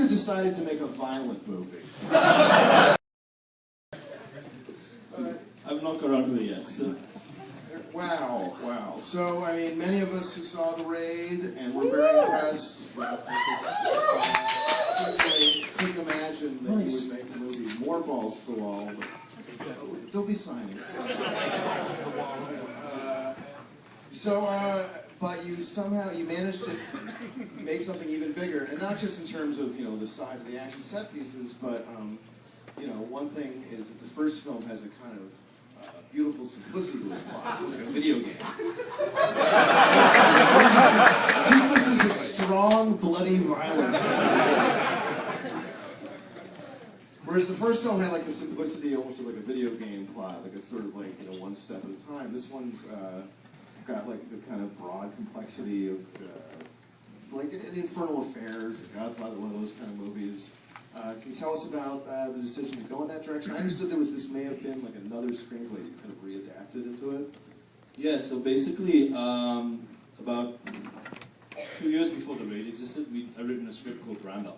you decided to make a violent movie? I've not got around to it yet, so... Wow, wow. So, I mean, many of us who saw The Raid, and we're very impressed. Certainly couldn't imagine that you would make a movie more balls to the wall, but there'll be signings. But you somehow, you managed to make something even bigger, and not just in terms of, you know, the size of the action set pieces, but, you know, one thing is that the first film has a kind of beautiful simplicity to its plot. It's like a video game. Sequences of strong, bloody violence. Whereas the first film had like the simplicity, almost of like a video game plot, like it's sort of like, you know, one step at a time. This one's got like the kind of broad complexity of like Infernal Affairs or Godfather, one of those kind of movies. Can you tell us about the decision to go in that direction? I understood this may have been like another screenplay you kind of readapted into it. Yeah, so basically, about 2 years before The Raid existed, I'd written a script called Brando.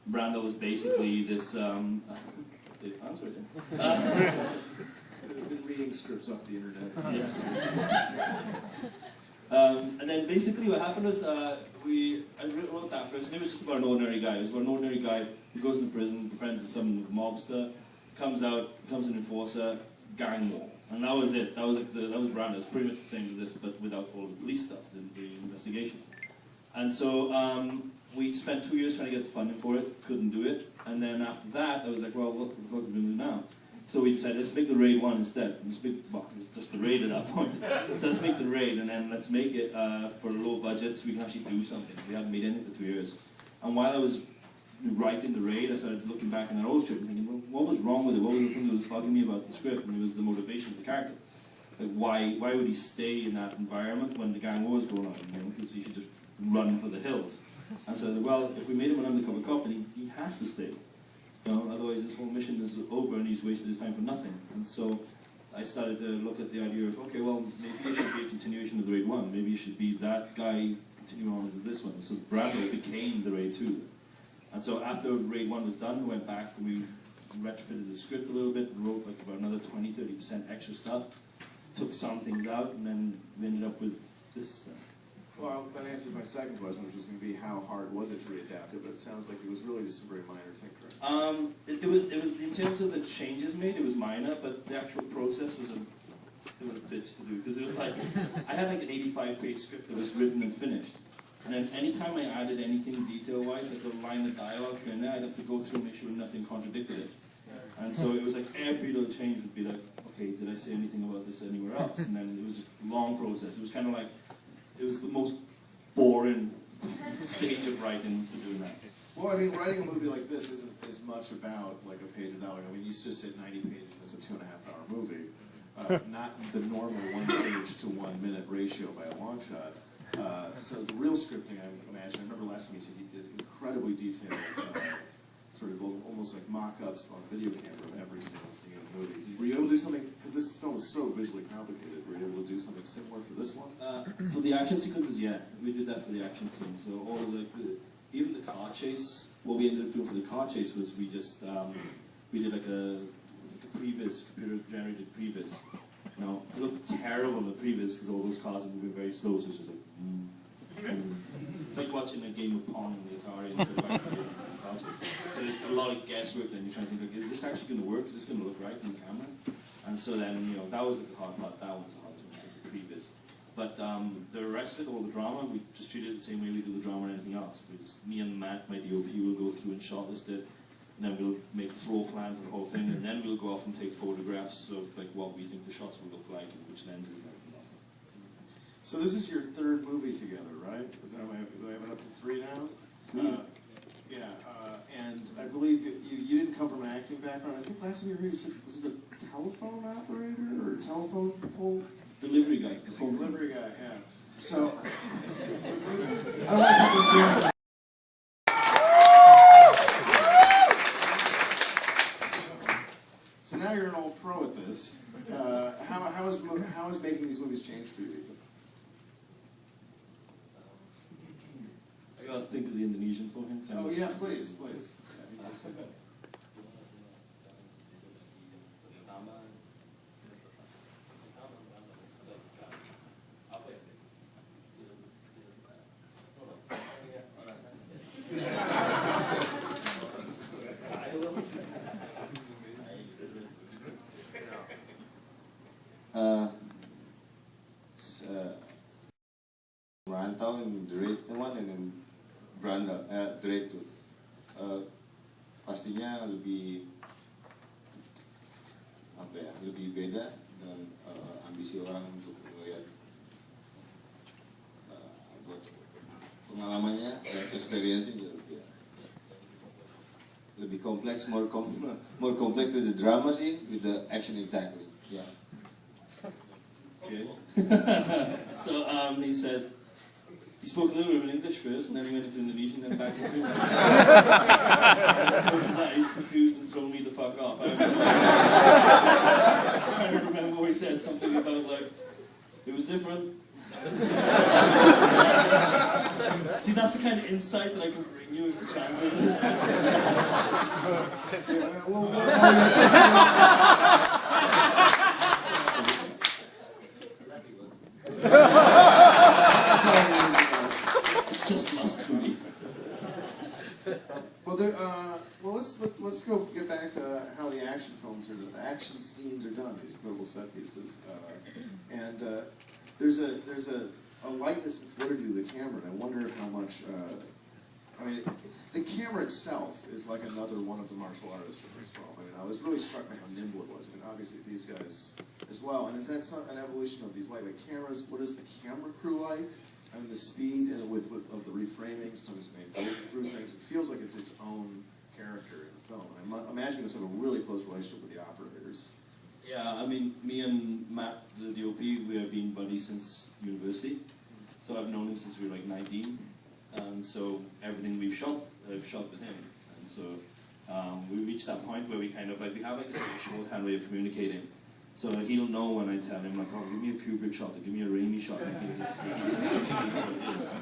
Brando was basically this, big fans right there. I've been reading scripts off the internet. Yeah. And then basically what happened was, I wrote that first, and it was just about an ordinary guy. It was about an ordinary guy who goes into prison, befriends some mobster, comes out, becomes an enforcer, gang war. And that was it. That was Brando. It's pretty much the same as this, but without all the police stuff, the investigation. And so we spent 2 years trying to get the funding for it, couldn't do it. And then after that, I was like, well, what the fuck are we going to do now? So we decided, let's make The Raid 1 instead. Well, it was just The Raid at that point. So let's make The Raid, and then let's make it for a low budget so we can actually do something. We hadn't made anything for 2 years. And while I was writing The Raid, I started looking back on that old script and thinking, well, what was wrong with it? What was the thing that was bugging me about the script? And it was the motivation of the character. Like, why would he stay in that environment when the gang war was going on? You know, because he should just run for the hills. And so I said, well, if we made him an undercover cop, then he has to stay. You know, otherwise this whole mission is over and he's wasted his time for nothing. And so I started to look at the idea of, okay, well, maybe it should be a continuation of The Raid 1. Maybe it should be that guy continuing on with this one. So Brando became The Raid 2. And so after Raid 1 was done, we went back and we retrofitted the script a little bit, wrote like about another 20-30% extra stuff, took some things out, and then we ended up with this stuff. Well, that answers my second question, which was going to be how hard was it to readapt it, but it sounds like it was really just some very minor tinkering. It was in terms of the changes made, it was minor, but the actual process was a bitch to do, because it was like, I had like an 85-page script that was written and finished, and then anytime I added anything detail-wise, like a line of dialogue here and there, I'd have to go through and make sure nothing contradicted it. And so it was like every little change would be like, okay, did I say anything about this anywhere else? And then it was just a long process. It was kind of like, it was the most boring stage of writing for doing that. Well, I mean, writing a movie like this isn't as much about like a page of dialogue. I mean, you just sit 90 pages and it's a 2.5-hour movie. Not the normal 1 page to 1 minute ratio by a long shot. So the real scripting, I imagine, I remember last time you said you did incredibly detailed, sort of almost like mock-ups on a video camera of every single scene of the movie. Were you able to do something, because this film is so visually complicated, were you able to do something similar for this one? For the action sequences, yeah. We did that for the action scenes. So all of even the car chase, what we ended up doing for the car chase was we just, we did like a previs, computer-generated previs. Now, it looked terrible in the previs because all those cars are moving very slow, so it's just like, It's like watching a game of Pong on the Atari instead of actually getting a car chase. So there's a lot of guesswork then, you're trying to think, like, is this actually going to work? Is this going to look right on the camera? And so then, you know, that was the hard part, that one was the hardest one, like the previs. But the rest of it, all the drama, we just treated it the same way we do the drama or anything else. We just, me and Matt, my DOP, will go through and shortlist it, and then we'll make a floor plan for the whole thing, and then we'll go off and take photographs of like what we think the shots will look like and which lenses and everything else. So this is your third movie together, right? Is that, do I have it up to 3 now? And I believe you didn't come from an acting background. I think last time you were here you said, was it a telephone operator or a telephone pole? Delivery guy. The phone delivery guy, yeah. So, I don't want people feeling. So now you're an old pro at this. How has making these movies changed for you? I gotta think of the Indonesian for him. 10 Oh minutes. yeah, please, please. Merantau yang Drake teman dan Branda, Drake tuh pastinya lebih apa ya, lebih beda dan ambisi orang untuk melihat buat pengalamannya dan experience-nya juga lebih kompleks, more complex with the drama scene, with the action exactly. Yeah. Okay. So he said he spoke a little bit of English first, and then he went into Indonesian, then back into English. Because of that, he's confused and thrown me the fuck off. I'm trying to remember what he said, something about like it was different. See, that's the kind of insight that I can bring you as a translator. It's just lust for me. Well, let's go get back to how the action films are, the action scenes are done. These incredible set pieces, and there's a lightness and fluidity to the camera. And I wonder how much. I mean, the camera itself is like another one of the martial artists in this film. I mean, I was really struck by how nimble it was. I mean, obviously these guys as well. And is that an evolution of these lightweight cameras? What is the camera crew like? I mean, the speed and of the reframing, sometimes going through things. It feels like it's its own character in the film. And I'm imagining this have a really close relationship with the operators. Yeah, I mean, me and Matt, the DOP, we have been buddies since university. So I've known him since we were like 19. And so everything I've shot with him. And so we reached that point where we kind of like, we have like a shorthand way of communicating. So he'll know when I tell him like, oh, give me a Kubrick shot, or give me a Raimi shot, and he'll just speak what it is.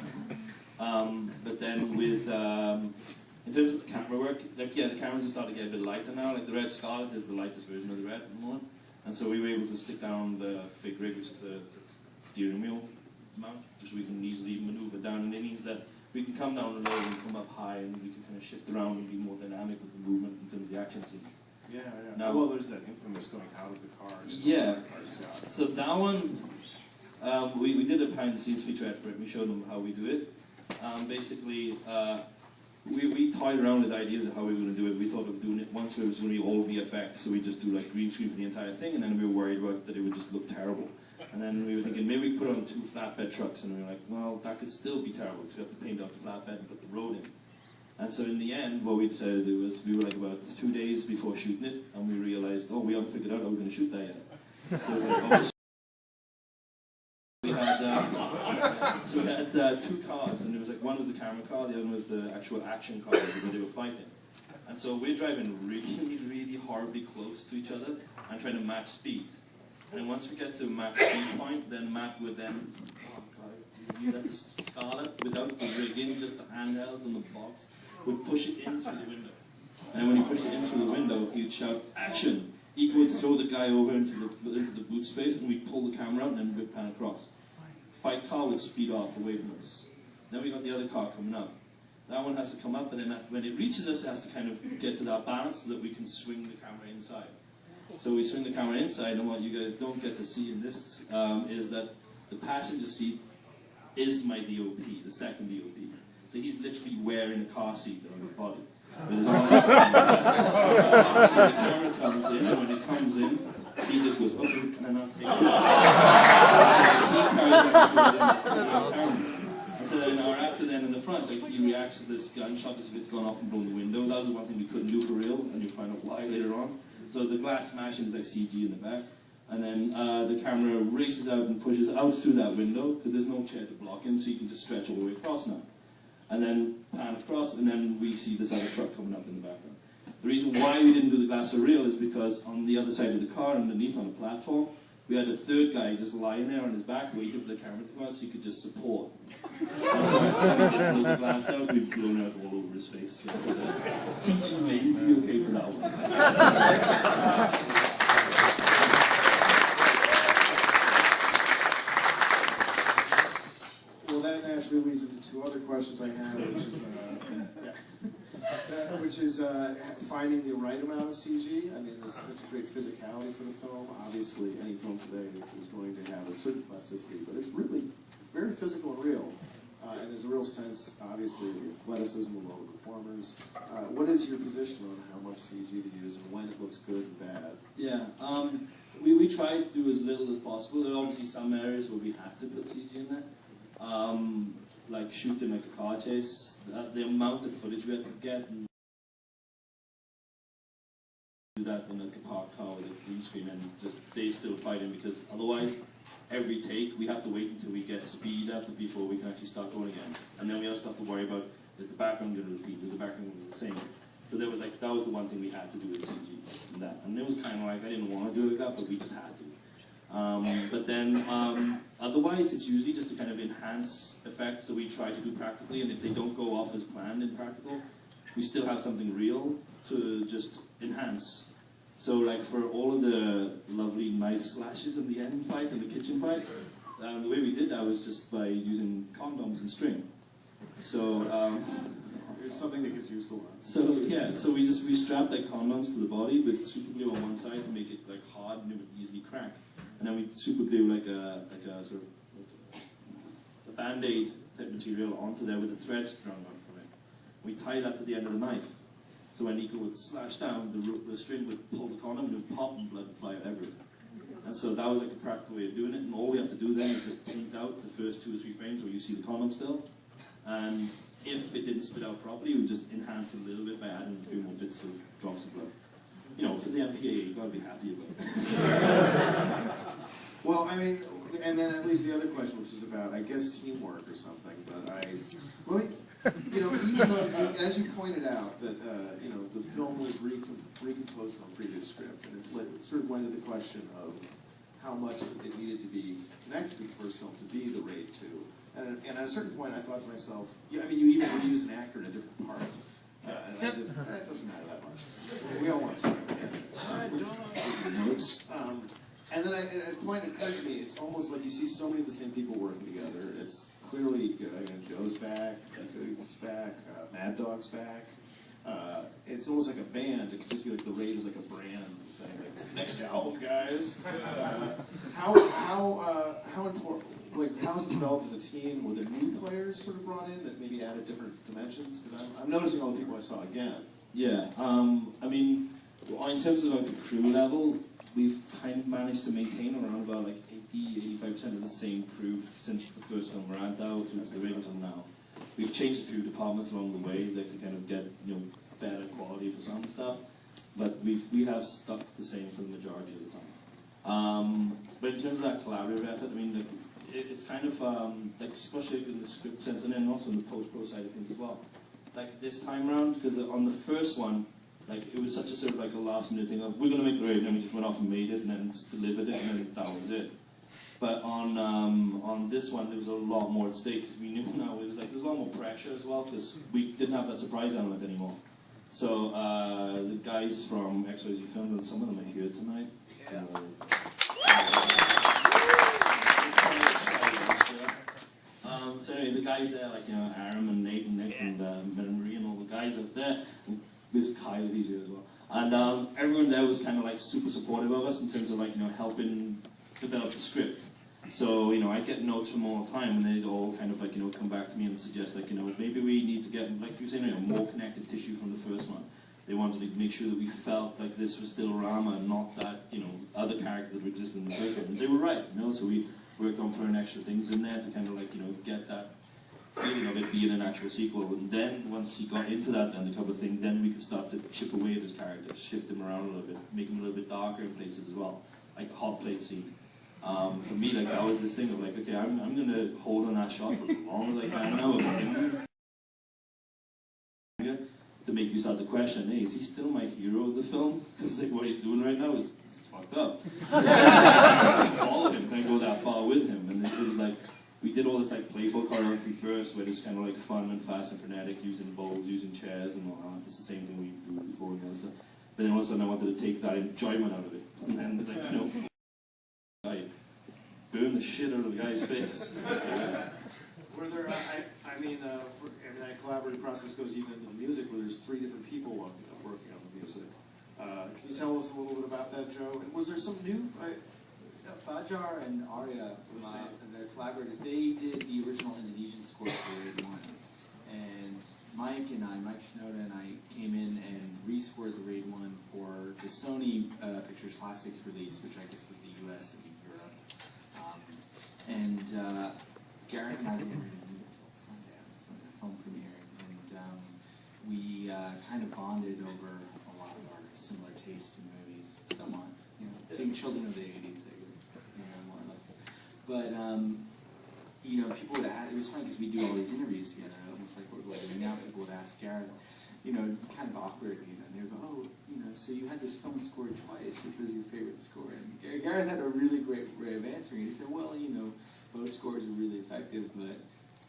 But then with, in terms of the camera work, like yeah, the cameras have started to get a bit lighter now. Like the Red Scarlet is the lightest version of the Red at the moment. And so we were able to stick down the fig rig, which is the steering wheel mount, just so we can easily maneuver down. And it means that we can come down low and come up high, and we can kind of shift around and be more dynamic with the movement in terms of the action scenes. Yeah, yeah. Now, well, there's that infamous going out of the car. Yeah. So that one, we did a behind-the-scenes featurette for it. We showed them how we do it. Basically, we toyed around with ideas of how we were going to do it. We thought of doing it once where it was going to be all VFX, so we just do like green screen for the entire thing, and then we were worried about that it would just look terrible. And then we were thinking maybe we put on 2 flatbed trucks, and we were like, well, that could still be terrible because we have to paint out the flatbed and put the road in. And so in the end, what we decided to do was we were like about 2 days before shooting it, and we realized, oh, we haven't figured out how we're going to shoot that yet. So we were like, so we had 2 cars, and it was like one was the camera car, the other was the actual action car where they were fighting. And so we're driving really, really horribly close to each other and trying to match speed. And then once we get to match speed point, then Matt would then, oh god, you had the Scarlet without the rigging, just the handheld and the box, would push it in through the window. And when he pushed it in through the window, he would shout, action! He would throw the guy over into the boot space, and we'd pull the camera out, and then we'd pan across. Fight car would speed off away from us. Then we got the other car coming up. That one has to come up, and then when it reaches us, it has to kind of get to that balance so that we can swing the camera inside. So we swing the camera inside, and what you guys don't get to see in this is that the passenger seat is my DOP, the second DOP. So he's literally wearing a car seat on his body. With his arms so the camera comes in, and when it comes in, he just goes, okay, and then I'll take it. So he carries everything in the camera. And so then our actor then in the front, like, he reacts to this gunshot as if it's gone off and blown the window. That was the one thing we couldn't do for real, and you'll find out why later on. So the glass smashing is like CG in the back. And then the camera races out and pushes out through that window, because there's no chair to block him, so you can just stretch all the way across now. And then pan across, and then we see this other truck coming up in the background. The reason why we didn't do the glass so real is because on the other side of the car, underneath on the platform, we had a third guy just lying there on his back waiting for the camera to come out so he could just support. And so when we didn't blow the glass out, we'd blown out all over his face. So, CG may be okay for that one. Well, that naturally leads into two other questions I have, which is finding the right amount of CG. I mean, there's such a great physicality for the film. Obviously, any film today is going to have a certain plasticity, but it's really very physical and real. And there's a real sense, obviously, of the athleticism of all the performers. What is your position on how much CG to use and when it looks good and bad? Yeah, we tried to do as little as possible. There are obviously some areas where we had to put CG in there. Like shooting like a car chase, the amount of footage we had to get and do that in like a parked car with a green screen and just they still fighting because otherwise every take we have to wait until we get speed up before we can actually start going again. And then we also have to worry about, is the background going to repeat, is the background going to be the same? So there was like, that was the one thing we had to do with CG and that. And it was kind of like, I didn't want to do it like that, but we just had to. But then, otherwise, it's usually just to kind of enhance effects that we try to do practically, and if they don't go off as planned in practical, we still have something real to just enhance. So, like for all of the lovely knife slashes in the end fight, in the kitchen fight, the way we did that was just by using condoms and string. So, It's something that gets used a lot. so yeah, so we strapped like condoms to the body with super glue on one side to make it like hard and it would easily crack. And then we super glue like a sort of like a band-aid type material onto there with a thread strung on from it. We tie that to the end of the knife. So when Nico would slash down, the string would pull the condom and it would pop and blood would fly out everywhere. And so that was like a practical way of doing it. And all we have to do then is just paint out the first 2 or 3 frames where you see the condom still. And if it didn't spit out properly, we would just enhance it a little bit by adding a few more bits of drops of blood. You know, for the MPA, you've got to be happy about it. Well, I mean, and then at least the other question, which is about, I guess, teamwork or something, but you know, even though, as you pointed out, that, you know, the film was recomposed from a previous script, and it sort of went to the question of how much it needed to be connected to the first film to be the Raid 2. And at a certain point, I thought to myself, yeah, I mean, you even reuse an actor in a different part. And as if, it doesn't matter that much. We all want to see notes. And then at a point it occurred to me, it's almost like you see so many of the same people working together. It's clearly, Joe's back, Echo's back, Mad Dog's back. It's almost like a band. It could just be like the Raid is like a brand saying, like, next album, guys. How important, like, how's it developed as a team? Were there new players sort of brought in that maybe added different dimensions? Because I'm noticing all the people I saw again. Yeah, I mean, in terms of like a crew level, we've kind of managed to maintain around about like 80-85% of the same crew since the first film ran out through the Raid until now. We've changed a few departments along the way, like to kind of get better quality for some stuff, but we have stuck the same for the majority of the time. But in terms of that collaborative effort, I mean, it's kind of like especially in the script sense, and then also in the post-pro side of things as well. Like this time around, because on the first one, like it was such a sort of like a last-minute thing of we're going to make the Raid, and then we just went off and made it, and then just delivered it, and then that was it. But on this one, there was a lot more at stake because we knew now there was a lot more pressure as well because we didn't have that surprise element anymore. So the guys from XYZ Films, and some of them are here tonight. Yeah. So anyway, the guys there, like Aaron and Nate and Nick and Marie and all the guys up there. And there's Kyle, he's here as well. And everyone there was kind of like super supportive of us in terms of like helping develop the script. So I get notes from all the time, and they'd all kind of like come back to me and suggest like maybe we need to get, like you were saying, more connective tissue from the first one. They wanted to make sure that we felt like this was still Rama and not that other character that existed in the first one. And they were right, so we worked on throwing extra things in there to kind of like get that feeling of it being an actual sequel. And then once he got into that undercover thing, then we could start to chip away at his character, shift him around a little bit, make him a little bit darker in places as well, like the hot plate scene. For me, like that was this thing of like, okay, I'm gonna hold on that shot for as long as I can now of him to make you start to question, hey, is he still my hero of the film? Because like what he's doing right now is it's fucked up. So I follow him, can I go that far with him? And it was like, we did all this like playful choreography first, where it's kind of like fun and fast and frenetic, using bowls, using chairs and whatnot. It's the same thing we do with the bowling and stuff. But then all of a sudden I wanted to take that enjoyment out of it. And then like, you know, I burn the shit out of the guy's face. Were there, I mean, that collaborative process goes even into the music, where there's 3 different people working on the music. Can you tell us a little bit about that, Joe? And was there some new? Fajar and Arya, the collaborators, they did the original Indonesian score for Raid 1. And Mike Shinoda and I came in and rescored the Raid 1 for the Sony Pictures Classics release, which I guess was the US and Europe. Gareth and I didn't really meet until Sundance when the film premiered. And we kind of bonded over a lot of our similar taste in movies, somewhat. You know, being children of the 80s, I guess. More or less. But, you know, people would ask, it was funny because we do all these interviews together, almost like what we're doing now. People would ask Gareth, you know, kind of awkward, you know, and they would go, oh, you know, so you had this film scored twice, which was your favorite score? And Gareth had a really great way of answering it. He said, well, you know, both scores are really effective, but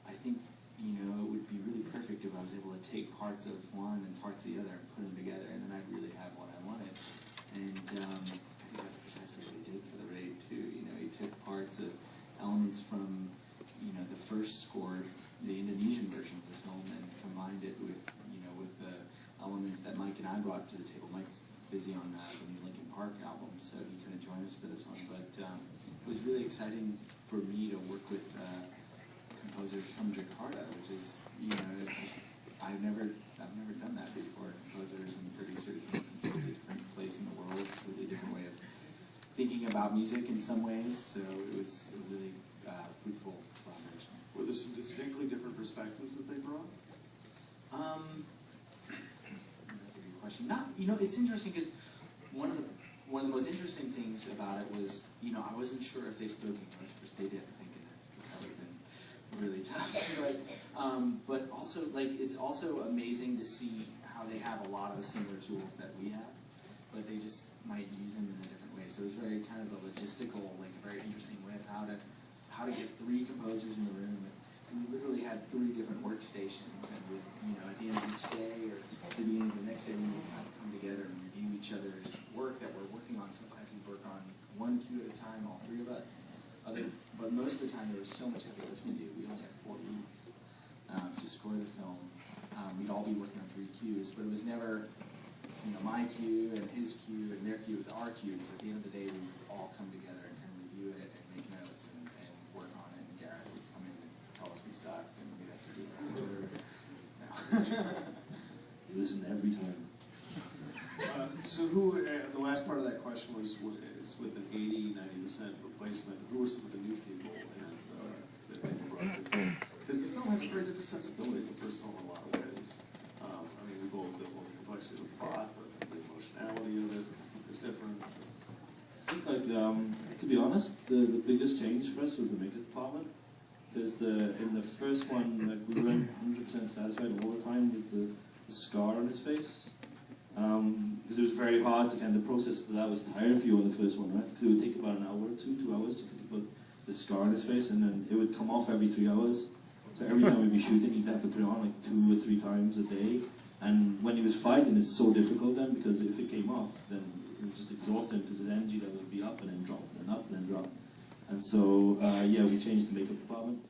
I think, you know, it would be really perfect if I was able to take parts of one and parts of the other and put them together, and then I'd really have what I wanted. And I think that's precisely what he did for the Raid too. You know, he took parts of elements from, you know, the first score, the Indonesian version of the film, and combined it with, you know, with the elements that Mike and I brought to the table. Mike's busy on the new Linkin Park album, so he couldn't join us for this one. But it was really exciting for me to work with composers from Jakarta, which is, you know, just, I've never done that before. Composers and producers from a completely different place in the world, completely different way of thinking about music in some ways. So it was a really fruitful collaboration. Were there some distinctly different perspectives that they brought? That's a good question. You know, it's interesting because one of the most interesting things about it was, you know, I wasn't sure if they spoke English, which they didn't, thank goodness, because that would have been really tough. But also, like, it's also amazing to see how they have a lot of the similar tools that we have, but they just might use them in a different way. So it was very kind of a logistical, like a very interesting way of how to get 3 composers in the room. And we literally had 3 different workstations, and with, you know, at the end of each day or at the beginning of the next day, we would kind of come together and review each other's work that we're working on. Sometimes we work on 1 cue at a time, all 3 of us. But most of the time there was so much heavy lifting to do. We only had 4 weeks to score the film. We'd all be working on 3 cues, but it was never, you know, my cue and his cue and their cue. It was our cue, because at the end of the day we would all come together and kind of review it and make notes and work on it. And Gareth would come in and tell us we sucked, and we'd have to do it. You listen every time. So who, the last part of that question was with an 80-90% replacement, who were some of the new people that they brought to the film? Because the film has a very different sensibility than the first film in a lot of ways. I mean, we both the complexity of the plot, but the emotionality of it is different. So. I think, like, to be honest, the biggest change for us was the makeup department. Because in the first one, like, we weren't 100% satisfied all the time with the scar on his face. Because it was very hard to kind of process, but that was tiring for you on the first one, right? Because it would take about an hour or 2 hours to think about the scar on his face, and then it would come off every 3 hours. So every time we'd be shooting, he'd have to put it on like 2 or 3 times a day. And when he was fighting, it's so difficult then, because if it came off, then it was just exhausting, because the energy level would be up and then drop, and then up and then drop. And so, yeah, we changed the makeup department.